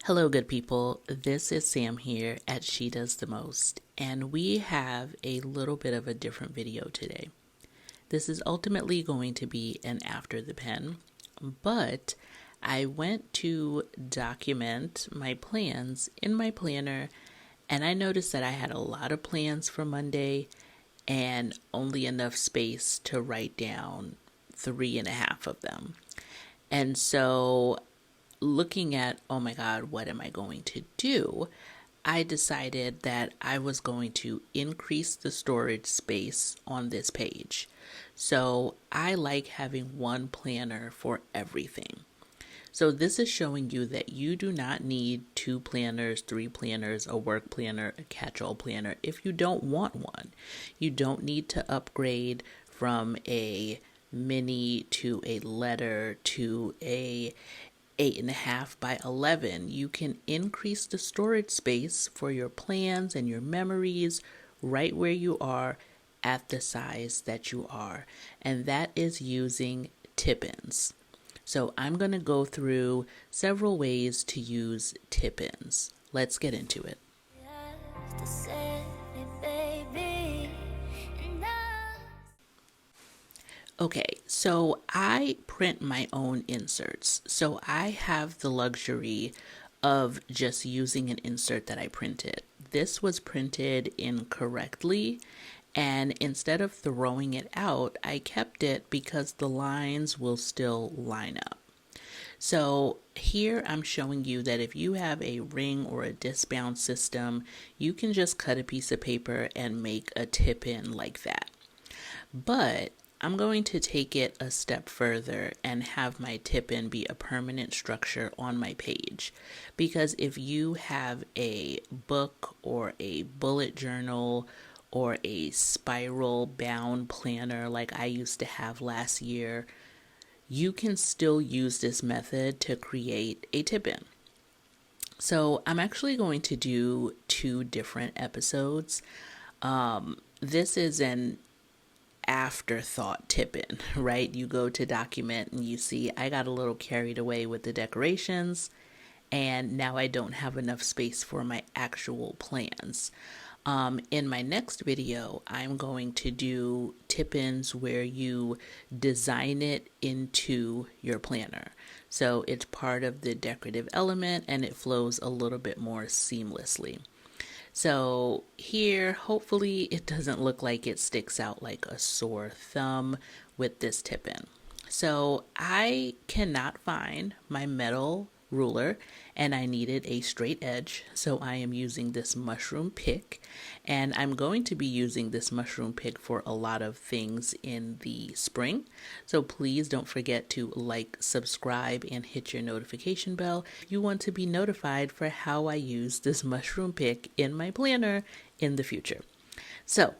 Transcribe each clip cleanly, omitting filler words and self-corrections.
Hello, good people. This is Sam here at She Does the Most, and we have a little bit of a different video today. This is ultimately going to be an after the pen, but I went to document my plans in my planner, and I noticed that I had a lot of plans for Monday and only enough space to write down 3.5 of them. And so looking at, oh my God, what am I going to do? I decided that I was going to increase the storage space on this page. So I like having one planner for everything. So this is showing you that you do not need 2 planners, 3 planners, a work planner, a catch-all planner if you don't want one. You don't need to upgrade from a mini to a letter to a 8.5 by 11. You can increase the storage space for your plans and your memories right where you are at the size that you are. And that is using tip-ins. So I'm going to go through several ways to use tip-ins. Let's get into it. Okay, so I print my own inserts. So I have the luxury of just using an insert that I printed. This was printed incorrectly, and instead of throwing it out, I kept it because the lines will still line up. So here I'm showing you that if you have a ring or a disc bound system, you can just cut a piece of paper and make a tip in like that. But I'm going to take it a step further and have my tip-in be a permanent structure on my page. Because if you have a book or a bullet journal or a spiral bound planner like I used to have last year, you can still use this method to create a tip-in. So I'm actually going to do 2 different episodes. This is an afterthought tip-in, right? You go to document and you see I got a little carried away with the decorations and now I don't have enough space for my actual plans. In my next video, I'm going to do tip-ins where you design it into your planner. So it's part of the decorative element and it flows a little bit more seamlessly. So here, hopefully it doesn't look like it sticks out like a sore thumb with this tip-in. So I cannot find my metal ruler and I needed a straight edge. So I am using this mushroom pick, and I'm going to be using this mushroom pick for a lot of things in the spring. So please don't forget to like, subscribe, and hit your notification bell if you want to be notified for how I use this mushroom pick in my planner in the future. So,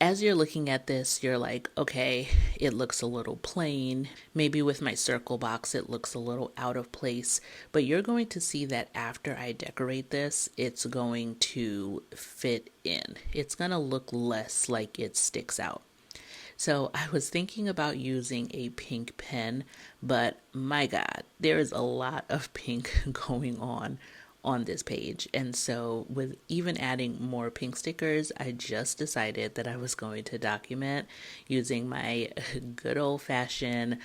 as you're looking at this, you're like, okay, it looks a little plain. Maybe with my circle box, it looks a little out of place. But you're going to see that after I decorate this, it's going to fit in. It's going to look less like it sticks out. So I was thinking about using a pink pen, but my God, there is a lot of pink going on this page. And so with even adding more pink stickers, I just decided that I was going to document using my good old-fashioned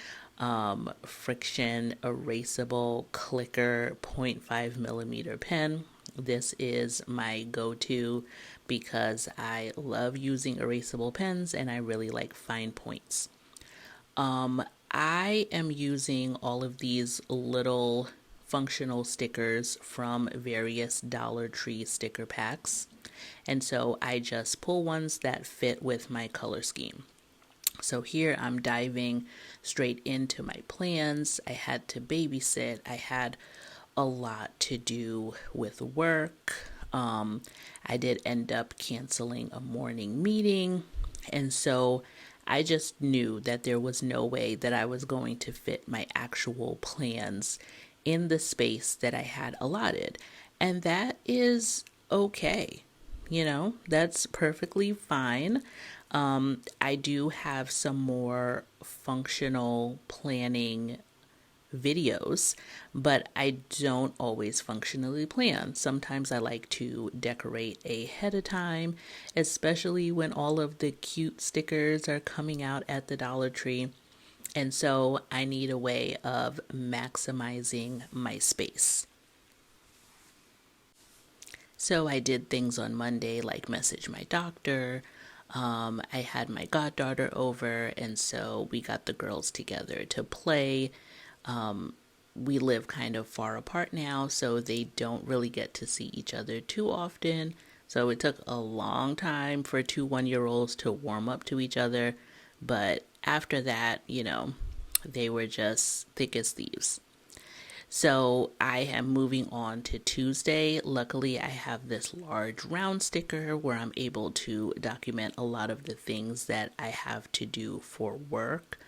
friction erasable clicker 0.5 millimeter pen. This is my go-to because I love using erasable pens and I really like fine points. I am using all of these little functional stickers from various Dollar Tree sticker packs. And so I just pull ones that fit with my color scheme. So here I'm diving straight into my plans. I had to babysit. I had a lot to do with work. I did end up canceling a morning meeting. And so I just knew that there was no way that I was going to fit my actual plans in the space that I had allotted. And that is okay. That's perfectly fine. I do have some more functional planning videos, but I don't always functionally plan. Sometimes I like to decorate ahead of time, especially when all of the cute stickers are coming out at the Dollar Tree. And so I need a way of maximizing my space. So I did things on Monday like message my doctor. I had my goddaughter over, and so we got the girls together to play. We live kind of far apart now, so they don't really get to see each other too often. So it took a long time for 2 1-year-olds to warm up to each other. But after that, they were just thick as thieves. So I am moving on to Tuesday. Luckily, I have this large round sticker where I'm able to document a lot of the things that I have to do for work.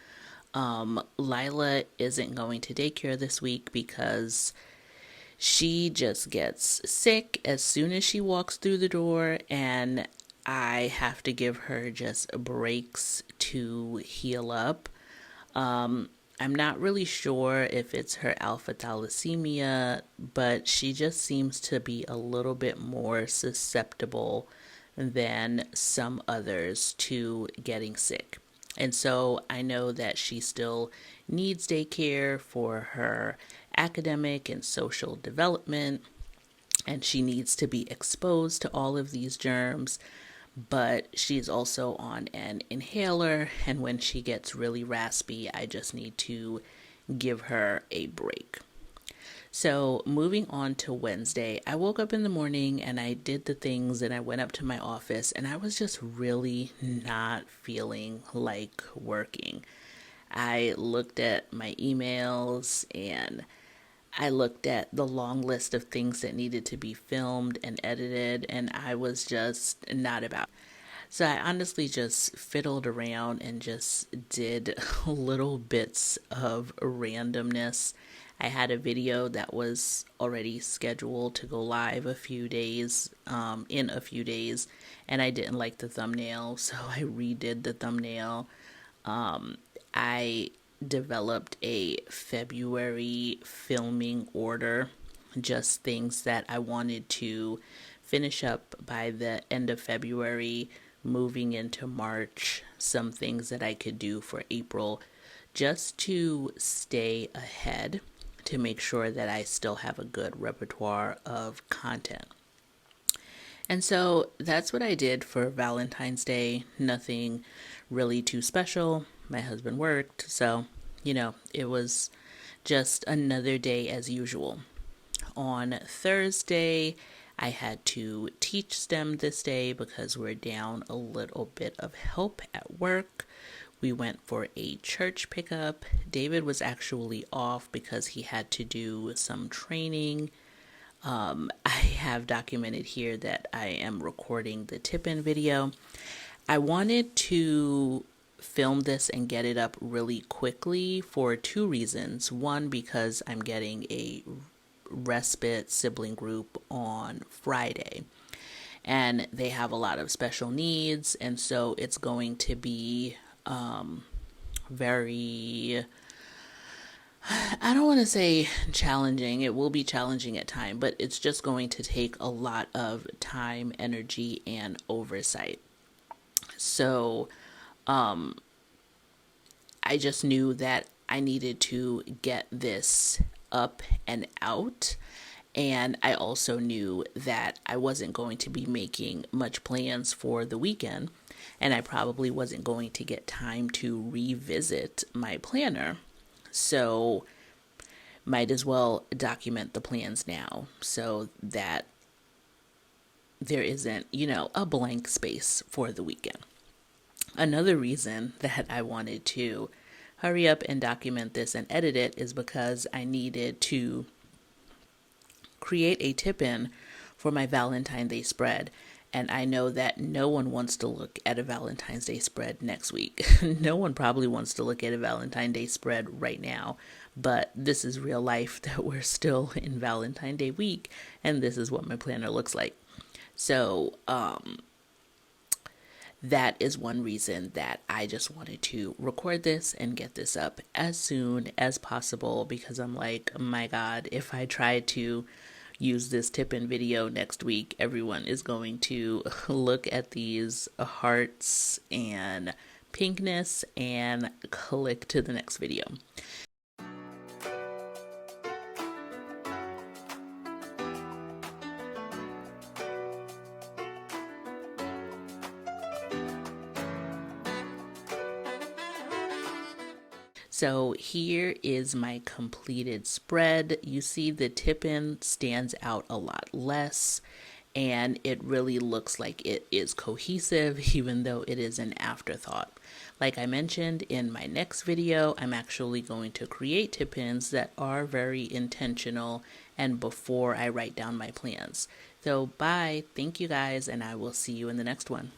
Lila isn't going to daycare this week because she just gets sick as soon as she walks through the door, and I have to give her just breaks to heal up. I'm not really sure if it's her alpha thalassemia, but she just seems to be a little bit more susceptible than some others to getting sick. And so I know that she still needs daycare for her academic and social development, and she needs to be exposed to all of these germs. But she's also on an inhaler, and when she gets really raspy, I just need to give her a break. So moving on to Wednesday, I woke up in the morning and I did the things and I went up to my office, and I was just really not feeling like working. I looked at my emails and I looked at the long list of things that needed to be filmed and edited, and I was just not about. So I honestly just fiddled around and just did little bits of randomness. I had a video that was already scheduled to go live in a few days, and I didn't like the thumbnail, so I redid the thumbnail. I developed a February filming order, just things that I wanted to finish up by the end of February, moving into March, some things that I could do for April, just to stay ahead, to make sure that I still have a good repertoire of content. And so that's what I did for Valentine's Day. Nothing really too special. My husband worked, so, it was just another day as usual. On Thursday, I had to teach STEM this day because we're down a little bit of help at work. We went for a church pickup. David was actually off because he had to do some training. I have documented here that I am recording the tip-in video. I wanted to film this and get it up really quickly for 2 reasons. One, because I'm getting a respite sibling group on Friday, and they have a lot of special needs, and so it's going to be very, I don't want to say challenging. It will be challenging at times, but it's just going to take a lot of time, energy, and oversight. So I just knew that I needed to get this up and out. And I also knew that I wasn't going to be making much plans for the weekend, and I probably wasn't going to get time to revisit my planner. So might as well document the plans now so that there isn't, a blank space for the weekend. Another reason that I wanted to hurry up and document this and edit it is because I needed to create a tip-in for my Valentine's Day spread. And I know that no one wants to look at a Valentine's Day spread next week. No one probably wants to look at a Valentine's Day spread right now. But this is real life, that we're still in Valentine's Day week. And this is what my planner looks like. So that is one reason that I just wanted to record this and get this up as soon as possible, because I'm like, oh my God, if I try to use this tip-in video next week, everyone is going to look at these hearts and pinkness and click to the next video. So here is my completed spread. You see the tip-in stands out a lot less, and it really looks like it is cohesive, even though it is an afterthought. Like I mentioned in my next video, I'm actually going to create tip-ins that are very intentional and before I write down my plans. So bye, thank you guys, and I will see you in the next one.